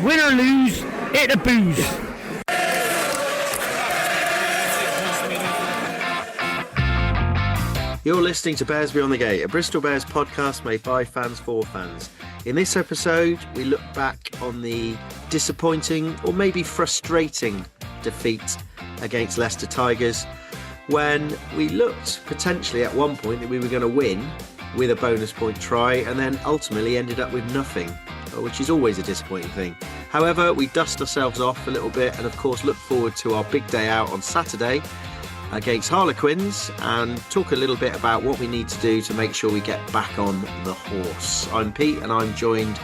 Win or lose, hit the booze. You're listening to Bears Beyond the Gate, a Bristol Bears podcast made by fans for fans. In this episode, we look back on the disappointing or maybe frustrating defeat against Leicester Tigers, when we looked potentially at one point that we were going to win with a bonus point try and then ultimately ended up with nothing, which is always a disappointing thing. However, we dust ourselves off a little bit and of course look forward to our big day out on Saturday against Harlequins and talk a little bit about what we need to do to make sure we get back on the horse. I'm Pete and I'm joined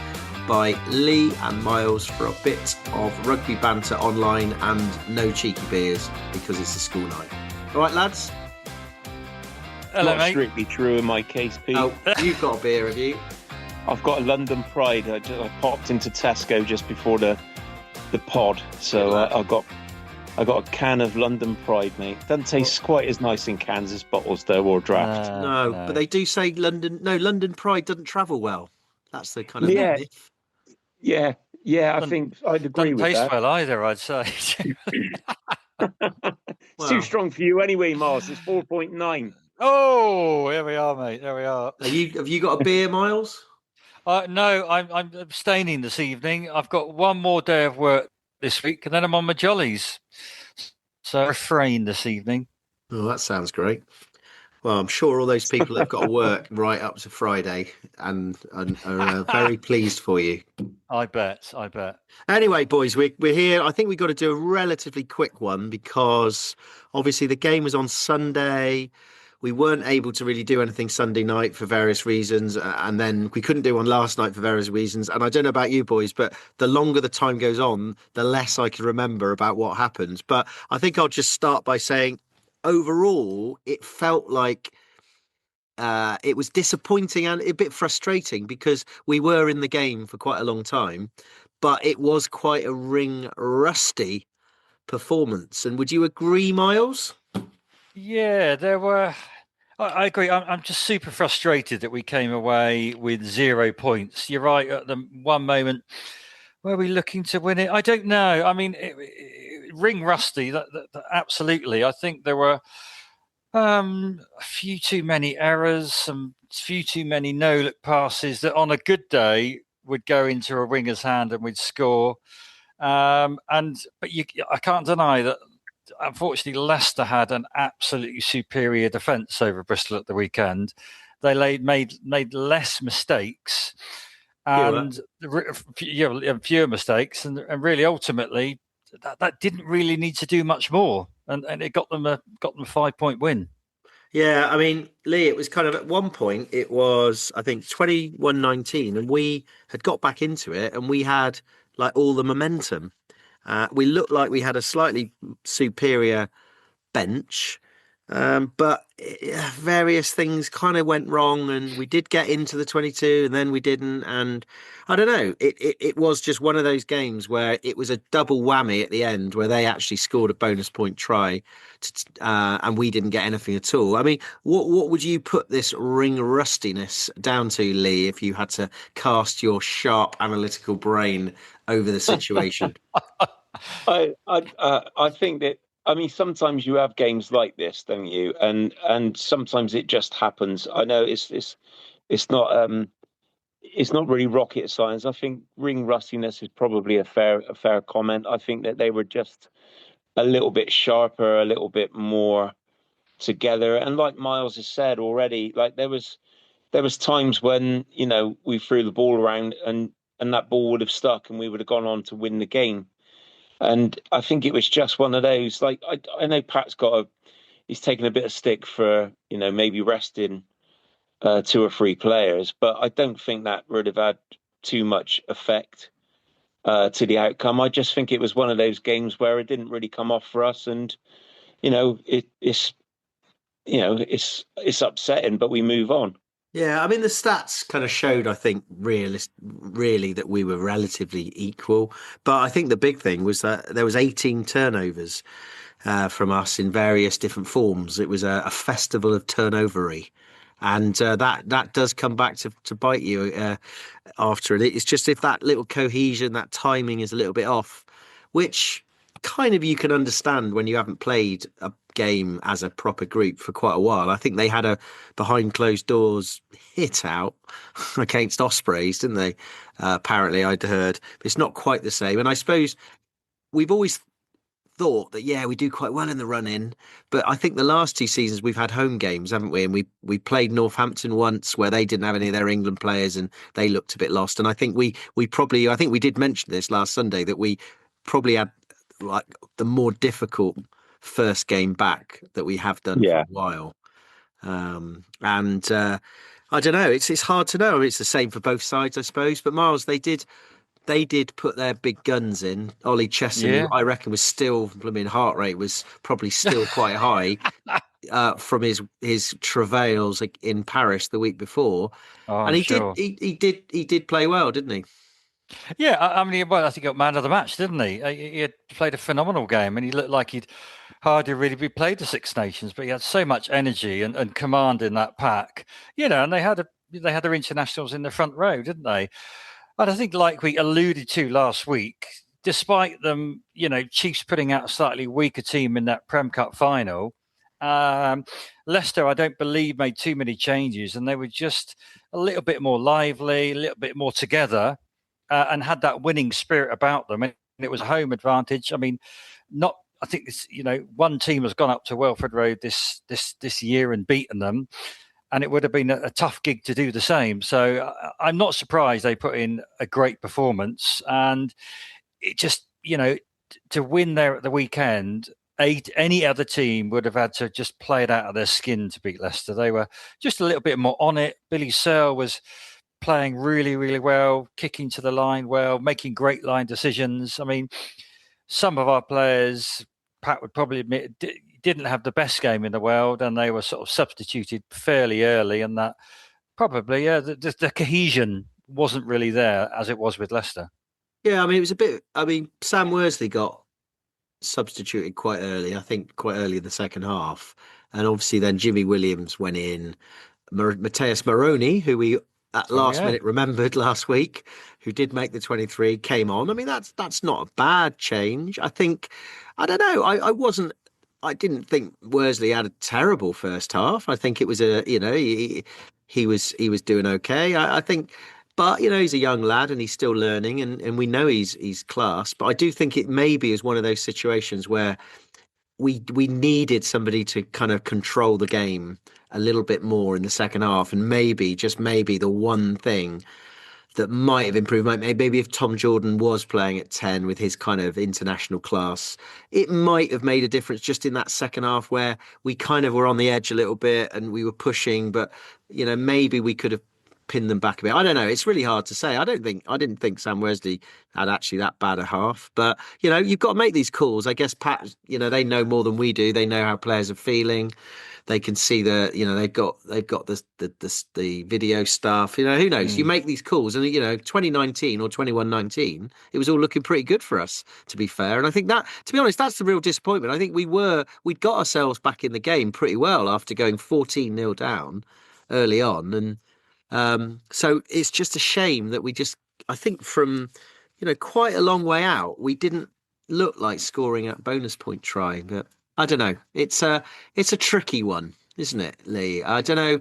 by Lee and Miles for a bit of rugby banter online and no cheeky beers because it's a school night. All right, lads? Hello, not strictly true in my case, Pete. Oh, you've got a beer, have you? I've got a London Pride. I popped into Tesco just before the pod, so I got a can of London Pride, mate. Doesn't taste quite as nice in cans as bottles, though, or draft. No, but they do say London Pride doesn't travel well. That's the kind of myth. Yeah, I think I'd agree with that. Doesn't taste well either, I'd say. It's too strong for you anyway, Miles. It's 4.9. Oh, here we are, mate. There we are. Have you got a beer, Miles? No, I'm abstaining this evening. I've got one more day of work this week, and then I'm on my jollies. So refrain this evening. Oh, that sounds great. Well, I'm sure all those people that have got to work right up to Friday and are very pleased for you. I bet. Anyway, boys, we're here. I think we've got to do a relatively quick one because obviously the game was on Sunday. We weren't able to really do anything Sunday night for various reasons. And then we couldn't do one last night for various reasons. And I don't know about you boys, but the longer the time goes on, the less I can remember about what happened. But I think I'll just start by saying, overall, it felt like it was disappointing and a bit frustrating because we were in the game for quite a long time, but it was quite a ring rusty performance. And would you agree, Miles? Yeah, there were. I agree. I'm just super frustrated that we came away with 0 points. You're right. At the one moment, were we looking to win it? I don't know. I mean, ring rusty. That absolutely. I think there were a few too many errors, some few too many no-look passes that on a good day would go into a winger's hand and we'd score. But I can't deny that. Unfortunately, Leicester had an absolutely superior defence over Bristol at the weekend. They made less mistakes and fewer mistakes, and really ultimately that didn't really need to do much more, and it got them a 5-point win. Yeah, I mean, Lee, it was kind of at one point it was I think 21-19, and we had got back into it, and we had like all the momentum. We looked like we had a slightly superior bench, but various things kind of went wrong, and we did get into the 22 and then we didn't. And I don't know, it was just one of those games where it was a double whammy at the end where they actually scored a bonus point try and we didn't get anything at all. I mean, what would you put this ring rustiness down to, Lee, if you had to cast your sharp analytical brain over the situation? I think that, I mean, sometimes you have games like this, don't you? And sometimes it just happens. I know it's not really rocket science. I think ring rustiness is probably a fair comment. I think that they were just a little bit sharper, a little bit more together. And like Miles has said already, like there was times when, you know, we threw the ball around and that ball would have stuck and we would have gone on to win the game. And I think it was just one of those, like, I know Pat's he's taken a bit of stick for, you know, maybe resting 2 or 3 players, but I don't think that would have had too much effect to the outcome. I just think it was one of those games where it didn't really come off for us. And, you know, it's upsetting, but we move on. Yeah, I mean, the stats kind of showed, I think, really that we were relatively equal. But I think the big thing was that there was 18 turnovers from us in various different forms. It was a festival of turnovery. and that does come back to bite you after it. It's just if that little cohesion, that timing is a little bit off, which kind of you can understand when you haven't played a game as a proper group for quite a while. I think they had a behind closed doors hit out against Ospreys, didn't they? Apparently, I'd heard. But it's not quite the same. And I suppose we've always thought that, yeah, we do quite well in the run in, but I think the last 2 seasons we've had home games, haven't we? And we played Northampton once where they didn't have any of their England players and they looked a bit lost. And I think we probably, I think we did mention this last Sunday, that we probably had like the more difficult first game back that we have done for a while. And I don't know, it's hard to know. I mean, it's the same for both sides, I suppose. But Miles, they did put their big guns in. Ollie Chesson, who I reckon was still, I mean, heart rate was probably still quite high from his travails in Paris the week before. And he did play well, didn't he? Yeah, I mean, well, I think he got man of the match, didn't he? He had played a phenomenal game, and he looked like he'd hardly really played the Six Nations, but he had so much energy and command in that pack, and they had their internationals in the front row, didn't they? And I think, like we alluded to last week, despite them, Chiefs putting out a slightly weaker team in that Prem Cup final, Leicester, I don't believe, made too many changes, and they were just a little bit more lively, a little bit more together. And had that winning spirit about them, and it was a home advantage. I mean, I think this, one team has gone up to Welford Road this year and beaten them, and it would have been a tough gig to do the same. So I'm not surprised they put in a great performance, and it just to win there at the weekend. Any other team would have had to just play it out of their skin to beat Leicester. They were just a little bit more on it. Billy Searle was playing really, really well, kicking to the line well, making great line decisions. I mean, some of our players, Pat would probably admit, didn't have the best game in the world, and they were sort of substituted fairly early, and that probably, the cohesion wasn't really there as it was with Leicester. Yeah, I mean, it was a bit. I mean, Sam Worsley got substituted quite early, I think quite early in the second half. And obviously then Jimmy Williams went in. Mateus Moroni, who we at last minute remembered last week, who did make the 23, came on. I mean, that's not a bad change. I think, I don't know, I didn't think Worsley had a terrible first half. I think it was he was doing okay. I think, but he's a young lad and he's still learning, and we know he's class. But I do think it maybe is one of those situations where we needed somebody to kind of control the game a little bit more in the second half, and maybe, just maybe, the one thing that might have improved, maybe if Tom Jordan was playing at 10 with his kind of international class, it might have made a difference just in that second half where we kind of were on the edge a little bit and we were pushing, but maybe we could have pinned them back a bit. I don't know. It's really hard to say. I didn't think Sam Worsley had actually that bad a half, but you've got to make these calls. I guess Pat, they know more than we do. They know how players are feeling. They can see they've got the video stuff. Who knows? You make these calls, and 2019 or 21-19, it was all looking pretty good for us, to be fair. And I think that, to be honest, that's the real disappointment. I think we'd got ourselves back in the game pretty well after going 14-0 down early on, and so it's just a shame that we just, I think from quite a long way out, we didn't look like scoring at bonus point try, but. I don't know. It's a tricky one, isn't it, Lee? I don't know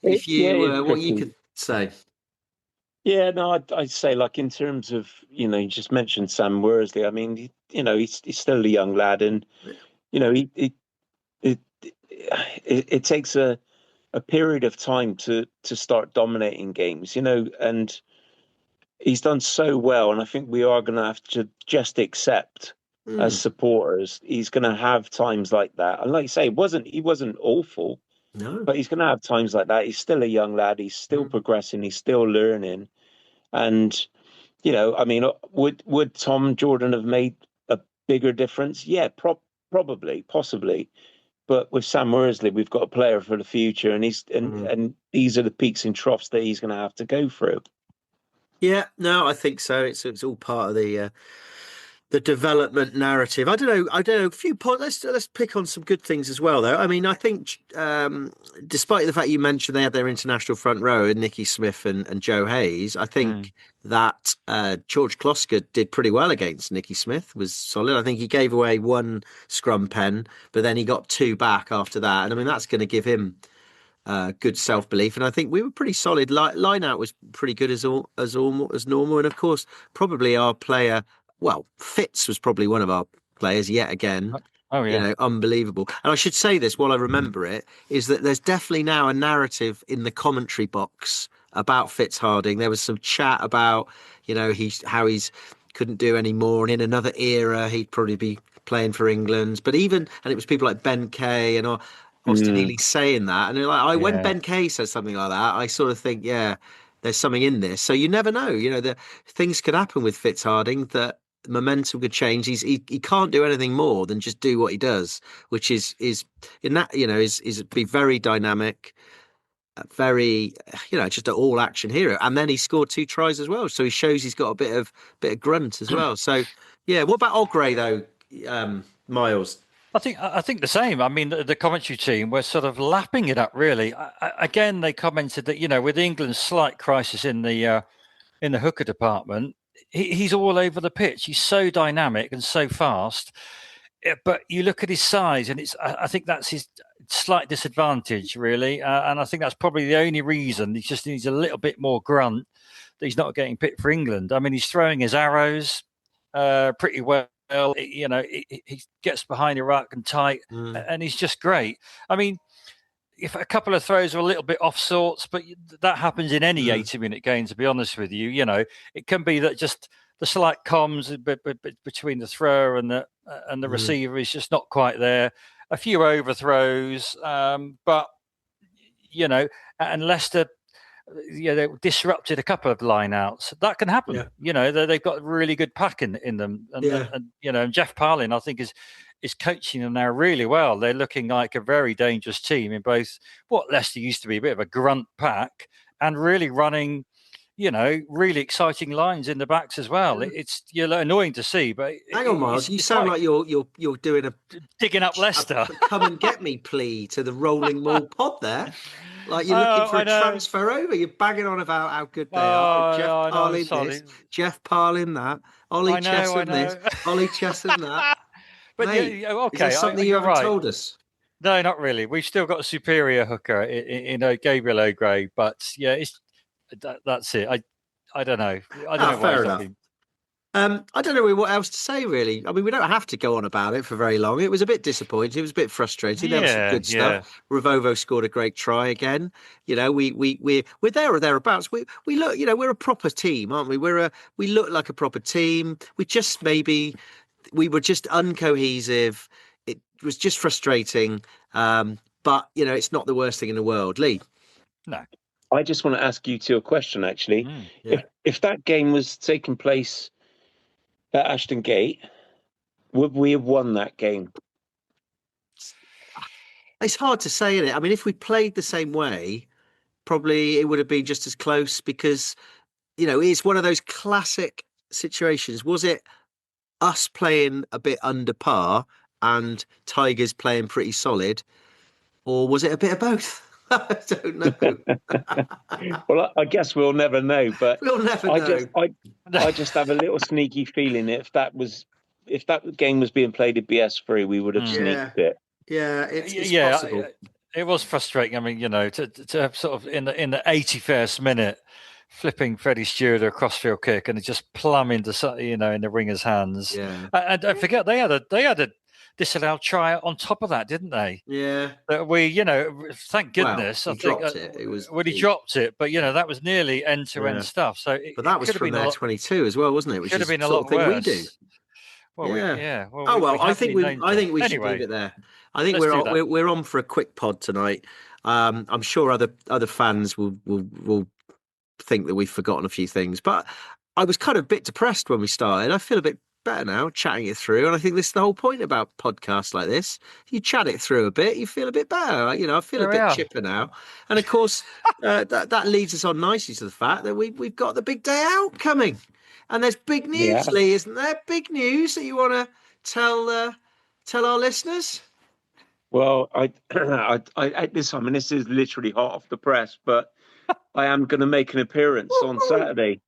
if what you could say. Yeah, no, I'd say, like, in terms of you just mentioned Sam Worsley. I mean, he's still a young lad, and it takes a period of time to start dominating games, and he's done so well, and I think we are going to have to just accept. As supporters, he's going to have times like that, and like you say, he wasn't awful, no, but he's going to have times like that. He's still a young lad. He's still progressing. He's still learning, and I mean, would Tom Jordan have made a bigger difference? Yeah, probably, possibly, but with Sam Worsley, we've got a player for the future, and and these are the peaks and troughs that he's going to have to go through. Yeah, no, I think so. It's all part of the. the development narrative. I don't know. A few points. Let's pick on some good things as well, though. I mean, I think, despite the fact you mentioned they had their international front row and Nicky Smith and Joe Hayes, I think that George Kloska did pretty well against Nicky Smith. Was solid. I think he gave away one scrum pen, but then he got two back after that, and I mean that's going to give him good self-belief. And I think we were pretty solid. Line out was pretty good as normal, and of course, probably our player. Well, Fitz was probably one of our players yet again. Oh, yeah. You know, unbelievable. And I should say this while I remember it, is that there's definitely now a narrative in the commentary box about Fitz Harding. There was some chat about, you know, he's couldn't do any more. And in another era, he'd probably be playing for England. But and it was people like Ben Kay and Austin Healy saying that. And when Ben Kay says something like that, I sort of think, yeah, there's something in this. So you never know. You know, the things could happen with Fitz Harding that momentum could change. He can't do anything more than just do what he does, which is in that, you know, is be very dynamic, very, you know, just an all action hero. And then he scored 2 tries as well, so he shows he's got a bit of grunt as well. So yeah, what about Ogre though, Miles? I think the same. I mean, the commentary team were sort of lapping it up. Really, again, they commented that, you know, with England's slight crisis in the hooker department, he's all over the pitch. He's so dynamic and so fast. But you look at his size, and I think that's his slight disadvantage, really. And I think that's probably the only reason. He just needs a little bit more grunt that he's not getting picked for England. I mean, he's throwing his arrows pretty well. You know, he gets behind Iraq and tight, and he's just great. I mean, if a couple of throws are a little bit off sorts, but that happens in any 80-minute game, to be honest with you. You know, it can be that just the slight comms between the thrower and the receiver is just not quite there. A few overthrows, but, you know, and Leicester, they disrupted a couple of lineouts. That can happen. Yeah. You know, they've got a really good pack in them, and you know, and Jeff Parlin, I think, is coaching them now really well. They're looking like a very dangerous team in both what Leicester used to be a bit of a grunt pack and really running, you know, really exciting lines in the backs as well. It's annoying to see, but hang on, Miles, you sound like you're doing a digging up Leicester. Come and get me plea to the Rolling Mall pod there. Like you're looking for a transfer over. You're banging on about how good they are. Jeff Parlin this, Jeff Parlin that, Ollie Chesham this, Ollie Chesham that. But mate, okay, is there something you haven't told us? No, not really. We've still got a superior hooker in Gabriel O'Gray, but yeah, that's it. I don't know. I don't know. Fair enough. I don't know what else to say, really. I mean, we don't have to go on about it for very long. It was a bit disappointing. It was a bit frustrating. There was some good stuff. Ravovo scored a great try again. You know, we're there or thereabouts. We look, you know, we're a proper team, aren't we? We look like a proper team. We were just uncohesive. It was just frustrating. But you know, it's not the worst thing in the world, Lee. No. I just want to ask you two a question, actually. If that game was taking place at Ashton Gate, would we have won that game? It's hard to say, isn't it? I mean, if we played the same way, probably it would have been just as close because, you know, it's one of those classic situations. Was it us playing a bit under par and Tigers playing pretty solid, or was it a bit of both? I don't know. Well, I guess we'll never know. But we'll never know. I just have a little sneaky feeling if that game was being played at BS3, we would have sneaked it. Yeah, it's possible. It was frustrating. I mean, you know, to have sort of in the 81st minute, flipping Freddie Stewart a crossfield kick and it just plumb into, you know, in the winger's hands. Yeah, and don't forget they had a disallowed try on top of that, didn't they? Yeah. We, you know, thank goodness. Well, he dropped it. It was he dropped it, but you know that was nearly end-to-end stuff. So, but that was from their 22 as well, wasn't it? Which could have been a lot worse. We do. Well, Well, I think we should leave it there. I think we're on for a quick pod tonight. I'm sure other fans will think that we've forgotten a few things, but I was kind of a bit depressed when we started. I feel a bit better now, chatting it through, and I think this is the whole point about podcasts like this. You chat it through a bit, you feel a bit better. You know, I feel a bit chipper now, and of course, that leads us on nicely to the fact that we've got the big day out coming. And there's big news, Yeah. Lee, isn't there? Big news that you want to tell our listeners? Well, this, I mean, this is literally hot off the press, but I am going to make an appearance on Saturday.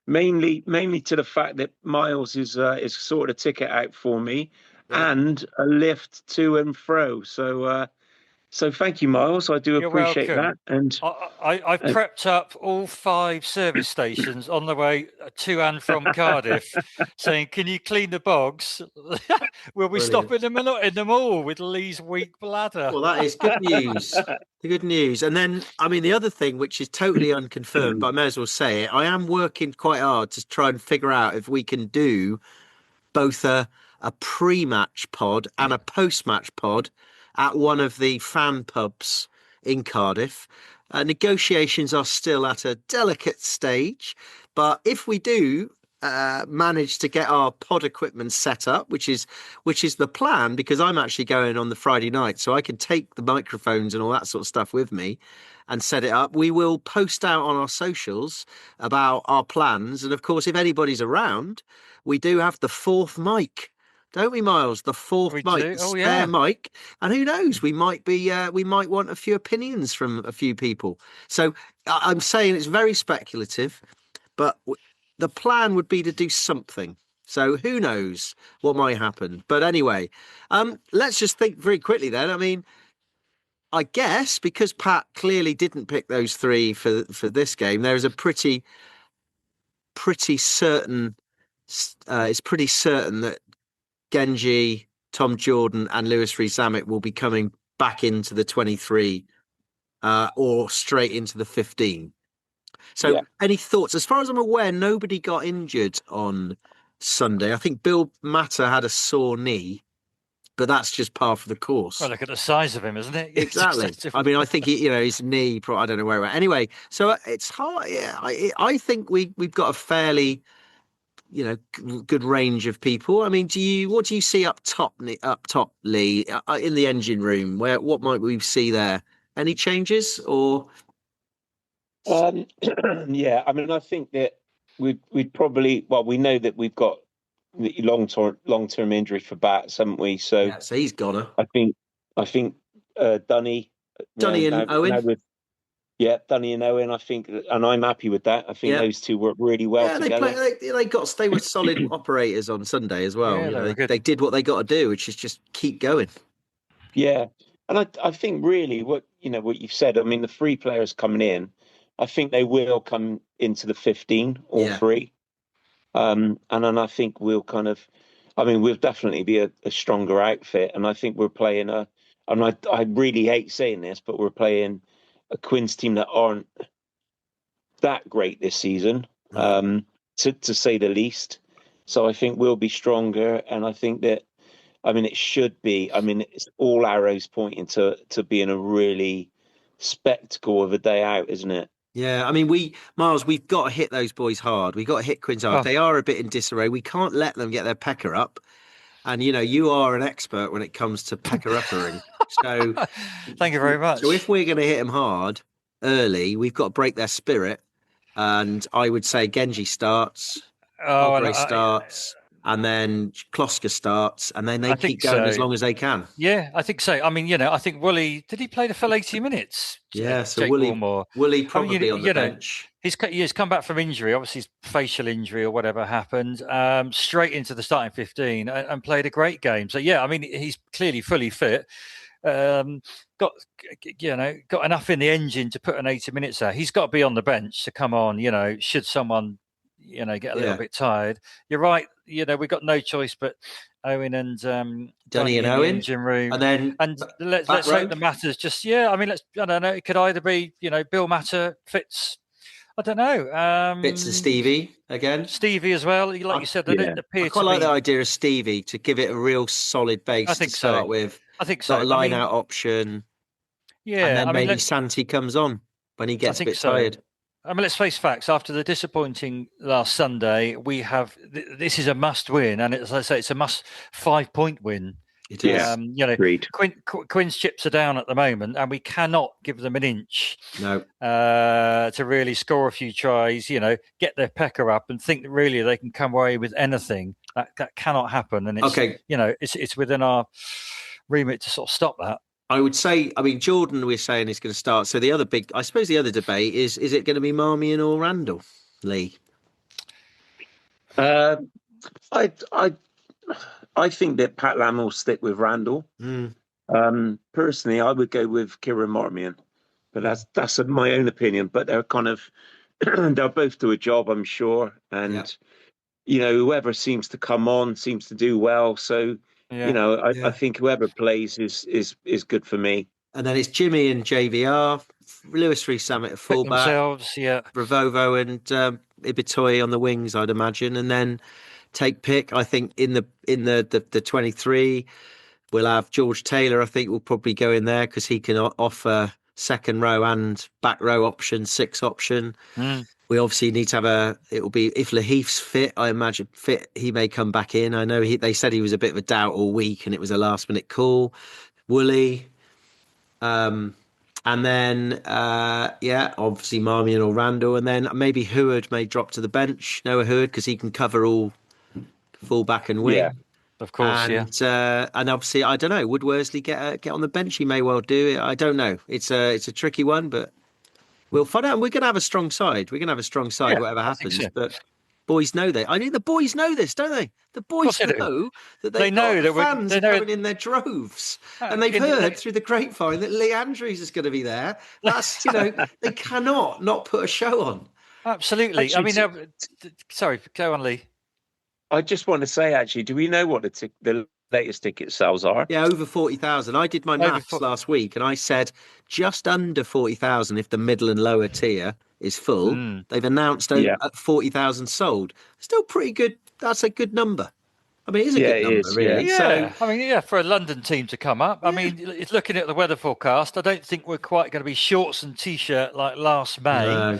Mainly to the fact that Miles is sorted a ticket out for me, Yeah. and a lift to and fro. So thank you, Miles. I do You're appreciate welcome. that. And I've prepped up all 5 service stations on the way to and from Cardiff, saying, "Can you clean the bogs? We'll be Brilliant. stopping them in them all with Lee's weak bladder." Well, that is good news. The good news. And then, I mean, the other thing, which is totally unconfirmed, but I may as well say it, I am working quite hard to try and figure out if we can do both a pre-match pod and a post-match pod at one of the fan pubs in Cardiff. Negotiations are still at a delicate stage, but if we do manage to get our pod equipment set up, which is the plan, because I'm actually going on the Friday night, so I can take the microphones and all that sort of stuff with me and set it up. We will post out on our socials about our plans, and of course, if anybody's around, we do have the 4th mic. Don't we, Miles? The 4th We mic, do. the Oh, spare yeah. mic, and who knows? We might want a few opinions from a few people. So I'm saying it's very speculative, but the plan would be to do something. So who knows what might happen? But anyway, let's just think very quickly then. I mean, I guess because Pat clearly didn't pick those 3 for this game, there is a pretty certain. It's pretty certain that Genji, Tom Jordan, and Lewis Rees-Zammit will be coming back into the 23 or straight into the 15. So, Any thoughts? As far as I'm aware, nobody got injured on Sunday. I think Bill Matter had a sore knee, but that's just par for the course. Well, look at the size of him, isn't it? Exactly. I mean, I think his knee. I don't know where it went. Anyway, so it's hard. Yeah, I think we've got a fairly good range of people. I mean, what do you see up top, Lee, in the engine room? What might we see there? Any changes or? Yeah, I mean, I think that we'd probably, well, we know that we've got the long-term injury for Bats, haven't we? So yeah, so he's goner. I think Dunny and Owen. Dunny and Owen. I think, and I'm happy with that. I think those two work really well together. They were solid operators on Sunday as well. Yeah, they did what they got to do, which is just keep going. Yeah, and I think really what you've said. I mean, the 3 players coming in, I think they will come into the 15, all 3. And then I think we'll we'll definitely be a stronger outfit. And I think we're playing I really hate saying this, but we're playing a Quins team that aren't that great this season, to say the least. So I think we'll be stronger. And I think that, it should be, it's all arrows pointing to being a really spectacle of a day out, isn't it? Yeah, Miles, we've got to hit those boys hard. We've got to hit Quins hard. They are a bit in disarray. We can't let them get their pecker up. And, you are an expert when it comes to pecker-uppering. So thank you very much. So if we're going to hit them hard early, we've got to break their spirit. And I would say Genji starts, Ogre starts, and then Kloska starts, and then they keep going as long as they can. Yeah, I think so. I think Wooly, did he play the full 80 minutes? Yeah, so Wooly probably on the bench. He's come back from injury, obviously his facial injury or whatever happened, straight into the starting 15 and played a great game. So, yeah, he's clearly fully fit. Got enough in the engine to put an 80 minutes there. He's got to be on the bench to come on, should someone get a little bit tired. You're right. We've got no choice but Owen and Dunny and Owen engine room, and let's hope the Matters just. I don't know. It could either be Bill Matter fits. I don't know. Fits and Stevie again. Stevie as well. Like you said, they didn't appear. I quite like the idea of Stevie to give it a real solid base to start with. I think so. Got a line out option. Yeah, and then maybe Santi comes on when he gets a bit tired. Let's face facts. After the disappointing last Sunday, we have this is a must win, and as I say, it's a must 5-point win It is. Yeah. Agreed. Quinn's chips are down at the moment, and we cannot give them an inch No. to really score a few tries, get their pecker up and think that really they can come away with anything. That cannot happen. And it's, Okay. It's within our remit to sort of stop that. I would say, Jordan, we're saying is going to start. So the other debate is it going to be Marmion or Randall, Lee? I think that Pat Lam will stick with Randall. Personally, I would go with Kieran Marmion, but that's my own opinion. But they're kind of they'll both do a job, I'm sure, and whoever seems to come on seems to do well. So I think whoever plays is good for me. And then it's Jimmy and JVR, Lewis Rees-Zammit at fullback, Bravovo and Ibitoye on the wings, I'd imagine, and then take pick. I think in the 23, we'll have George Taylor. I think will probably go in there because he can offer second row and back row option, 6 option. We obviously need to have it will be if Lahif's fit, I imagine fit, he may come back in. I know they said he was a bit of a doubt all week and it was a last minute call. Woolley. And then, obviously Marmion or Randall, and then maybe Heward may drop to the bench. Noah Heward, because he can cover all full-back and wing. Yeah, of course, and obviously, I don't know, would Worsley get on the bench? He may well do it. I don't know. It's a tricky one, but we'll find out. And we're going to have a strong side. Whatever happens. So. But boys know that. I think the boys know this, don't they? The boys know that they know that fans are coming in their droves, and they've heard through the grapevine that Lee Andrews is going to be there. That's they cannot not put a show on. Absolutely. Actually, sorry, go on, Lee. I just want to say, actually, do we know what the latest ticket sales are? Yeah, over 40,000. I did my maths last week, and I said just under 40,000 if the middle and lower tier is full. They've announced at 40,000 sold. Still pretty good. That's a good number. It is a good number, really. Yeah. So, for a London team to come up. Looking at the weather forecast, I don't think we're quite going to be shorts and T-shirt like last May. No.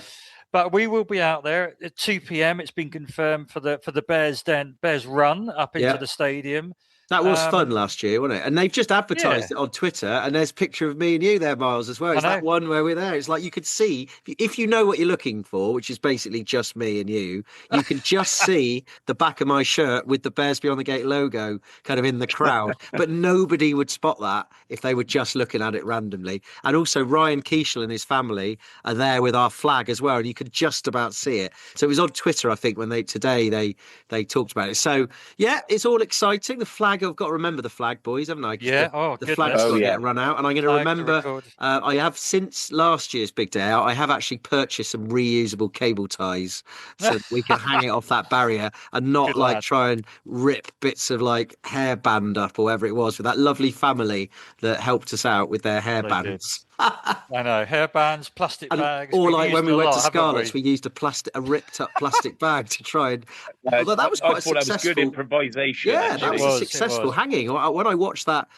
But we will be out there at 2 p.m. It's been confirmed for the Bears run up into the stadium. That was fun last year, wasn't it? And they've just advertised it on Twitter, and there's a picture of me and you there, Miles, as well. It's that one where we're there. It's like you could see, if you know what you're looking for, which is basically just me and you can just see the back of my shirt with the Bears Beyond the Gate logo kind of in the crowd. But nobody would spot that if they were just looking at it randomly. And also Ryan Keishel and his family are there with our flag as well, and you could just about see it. So it was on Twitter, I think, when they talked about it. So, it's all exciting. The flag, I've got to remember the flag, boys, haven't I? The flag's got to get run out, and I'm going to remember. I have since last year's big day out. I have actually purchased some reusable cable ties so that we can hang it off that barrier and not try and rip bits of hairband up or whatever it was with that lovely family that helped us out with their hairbands. I know, hairbands, plastic bags. Or when we went to Scarlett's, we used a ripped up plastic bag to try and. Although that was quite successful. That was good improvisation. Yeah, that was a successful hanging. When I watched that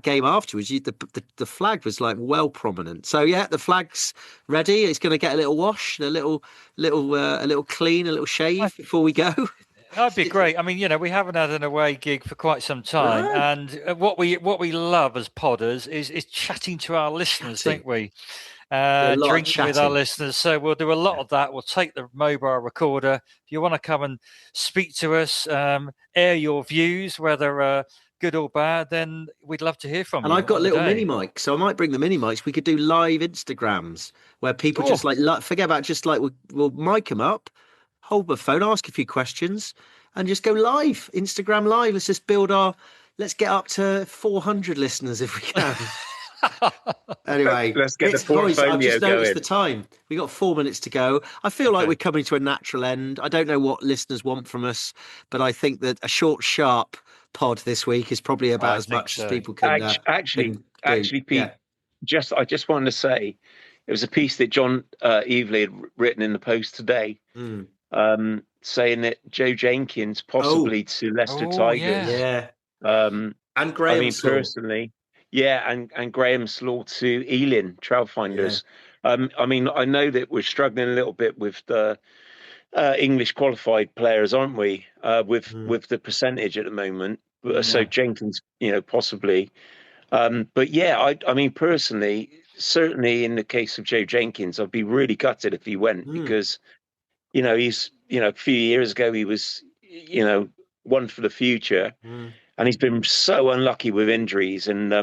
game afterwards, the flag was well prominent. So the flag's ready. It's going to get a little wash, a little clean, a little shave before we go. That'd be great. We haven't had an away gig for quite some time, and what we love as podders is chatting to our listeners, don't we? Drinking with our listeners. So we'll do a lot of that. We'll take the mobile recorder. If you want to come and speak to us, air your views, whether good or bad, then we'd love to hear from you. And I've got little mini mics, so I might bring the mini mics. We could do live Instagrams where people just forget about we'll mic them up, hold the phone, ask a few questions, and just go live, Instagram live. Let's get up to 400 listeners if we can. Anyway, let's get the portfolio I've just noticed going. The time. We got 4 minutes to go. I feel like we're coming to a natural end. I don't know what listeners want from us, but I think that a short, sharp pod this week is probably about as much as people can. Actually, Pete. I just wanted to say, it was a piece that John Evely had written in the Post today, saying that Joe Jenkins possibly to Leicester Tigers. And Graham Slaw. Personally. Yeah, and Graham Slaw to Ealing Trailfinders. Yeah. I know that we're struggling a little bit with the English qualified players, aren't we? With the percentage at the moment. So Jenkins, possibly. But yeah, I mean, personally, certainly in the case of Joe Jenkins, I'd be really gutted if he went because, he's, a few years ago he was, one for the future, and he's been so unlucky with injuries. And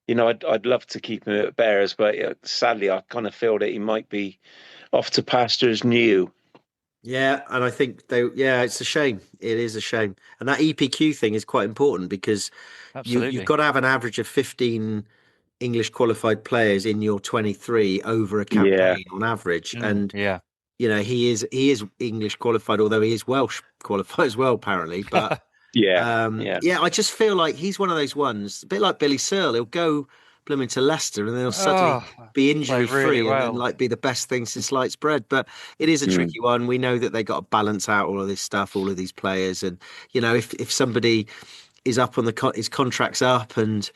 I'd love to keep him at Bears, but sadly, I kind of feel that he might be off to pastures new. Yeah, and I think it's a shame. It is a shame, and that EPQ thing is quite important because you've got to have an average of 15 English qualified players in your 23 over a campaign on average, and he is English qualified, although he is Welsh qualified as well, apparently. But I just feel like he's one of those ones, a bit like Billy Searle. He'll go blooming to Leicester and they'll suddenly be injury free and then like be the best thing since sliced bread. But it is a tricky one. We know that they got to balance out all of this stuff, all of these players, and if somebody is up on his contract's up and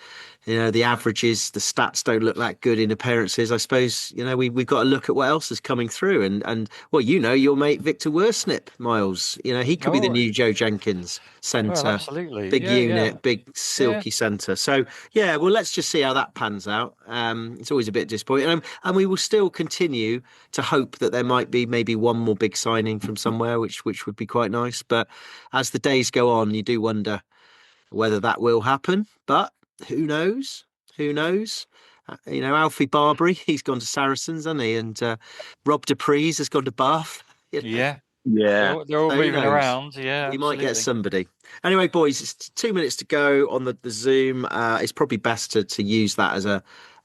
the averages, the stats don't look that good in appearances, I suppose we've got to look at what else is coming through, and your mate Victor Worsnip, Miles, he could be the new Joe Jenkins centre. Absolutely. Big unit, big silky centre. So let's just see how that pans out. It's always a bit disappointing, and we will still continue to hope that there might be maybe one more big signing from somewhere, which would be quite nice. But as the days go on, you do wonder whether that will happen, but who knows? Alfie Barbary, he's gone to Saracens, hasn't he? And Rob Dupree's has gone to Bath. Yeah. Yeah. They're all moving around. Yeah. We might get somebody. Anyway, boys, it's 2 minutes to go on the Zoom. It's probably best to use that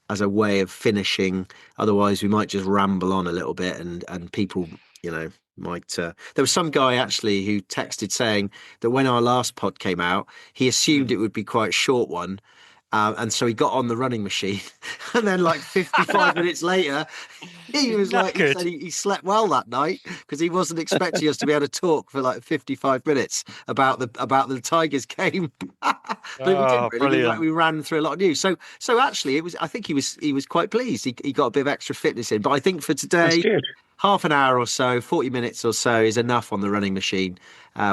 as a way of finishing. Otherwise, we might just ramble on a little bit and people, might there was some guy actually who texted saying that when our last pod came out, he assumed it would be quite a short one, and so he got on the running machine and then like 55 minutes later he was like, he said he slept well that night because he wasn't expecting us to be able to talk for like 55 minutes about the Tigers game. But we didn't really. We ran through a lot of news. So actually I think he was quite pleased. He got a bit of extra fitness in. But I think for today, half an hour or so, 40 minutes or so is enough on the running machine.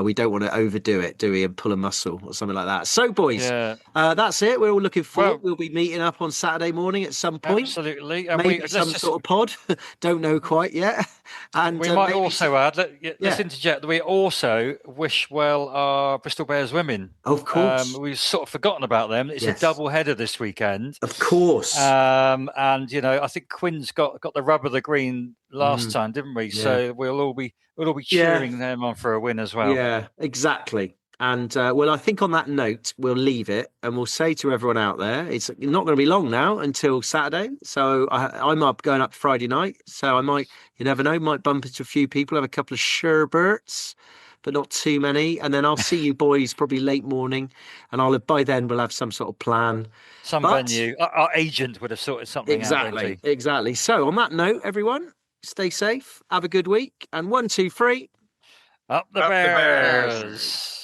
We don't want to overdo it, do we, and pull a muscle or something like that. So, boys, that's it. We're all looking forward. We'll be meeting up on Saturday morning at some point. Absolutely. And maybe some sort of pod. Don't know quite yet. And we might also add, let's interject, that we also wish well our Bristol Bears women. Of course. We've sort of forgotten about them. It's a double header this weekend. Of course. And, I think Quinn's got the rub of the green last time, didn't we? Yeah. So we'll all be cheering them on for a win as well. Yeah, exactly. And I think on that note, we'll leave it and we'll say to everyone out there, it's not going to be long now until Saturday. So I'm going up Friday night. So I might, you never know, might bump into a few people, have a couple of sherbets, but not too many. And then I'll see you boys probably late morning. And by then we'll have some sort of plan. Venue. Our agent would have sorted something out. Exactly. So on that note, everyone, stay safe. Have a good week. And 1, 2, 3. Up the Bears.